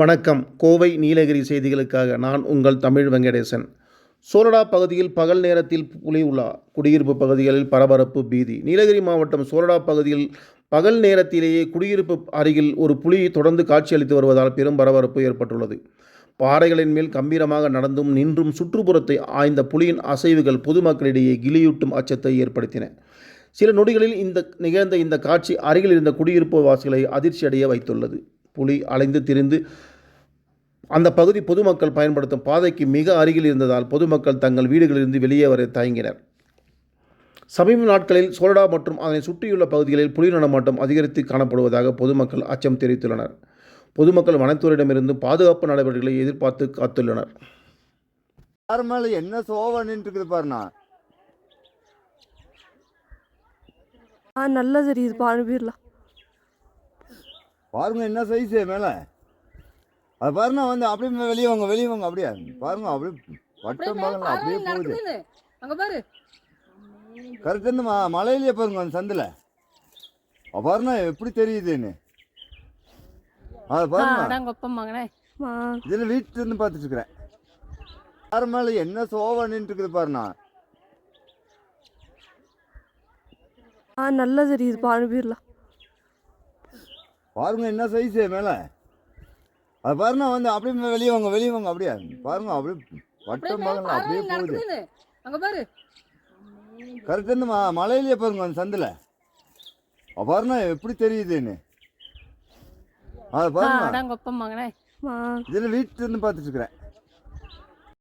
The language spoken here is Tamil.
வணக்கம். கோவை நீலகிரி செய்திகளுக்காக நான் உங்கள் தமிழ் வெங்கடேசன். சோரடா பகுதியில் பகல் நேரத்தில் புலி உலா, குடியிருப்பு பகுதிகளில் பரபரப்பு, பீதி. நீலகிரி மாவட்டம் சோரடா பகுதியில் பகல் நேரத்திலேயே குடியிருப்பு அருகில் ஒரு புலி தொடர்ந்து காட்சியளித்து வருவதால் பெரும் பரபரப்பு ஏற்பட்டுள்ளது. பாறைகளின் மேல் கம்பீரமாக நடந்தும் நின்றும் சுற்றுப்புறத்தை ஆய்ந்த புலியின் அசைவுகள் பொதுமக்களிடையே கிலியூட்டும் அச்சத்தை ஏற்படுத்தின. சில நொடிகளில் நிகழ்ந்த இந்த காட்சி அருகில் இருந்த குடியிருப்பு வாசிகளை அதிர்ச்சியடைய வைத்துள்ளது. புலி அலைந்து திரிந்து அந்த பகுதி பொதுமக்கள் பயன்படுத்தும் பாதைக்கு மிக அருகில் இருந்ததால் பொதுமக்கள் தங்கள் வீடுகளிலிருந்து வெளியே வர தயங்கினர். சமீப நாட்களில் சோரடா மற்றும் அதனை சுற்றியுள்ள பகுதிகளில் புலி நடமாட்டம் அதிகரித்து காணப்படுவதாக பொதுமக்கள் அச்சம் தெரிவித்துள்ளனர். பொதுமக்கள் வனத்துறையிடமிருந்து பாதுகாப்பு நடவடிக்கைகளை எதிர்பார்த்து காத்துள்ளனர். என்ன சோவன்ட்டு இருக்குது பாருண்ணா. நல்லா தெரியுதுப்பா, அனுப்பிடலாம். பாருங்க என்ன சைஸு மேலே. அது பாருங்க வந்து அப்படியே வெளியே வாங்க அப்படியே பாருங்க, அப்படியே வட்டம் பாருங்க அப்படியே போகுது. அங்க பாரு, கரெக்ட் இந்த மலையிலேயே பாருங்க அந்த சந்தில் பாருங்க எப்படி தெரியுதுன்னு. அது பாருங்க இதில் வீட்டுல இருந்து பார்த்துட்டு இருக்கிறேன். யார் மேலே என்ன சோவன்ட்டு இருக்குது பாருண்ணா. நல்லா தெரியுதுப்பா, அனுப்பிடலாம். பாருங்க என்ன சைஸு மேலே. அது பாருங்க வந்து அப்படியே வெளியே வாங்க அப்படியே பாருங்க, அப்படியே வட்டம் பாருங்க அப்படியே போகுது. அங்க பாரு, கரெக்ட் இந்த மலையிலேயே பாருங்க அந்த சந்தில் பாருங்க எப்படி தெரியுதுன்னு. அது பாருங்க மகனே இதில் வீட்டுல இருந்து பார்த்துட்டு இருக்கிறேன்.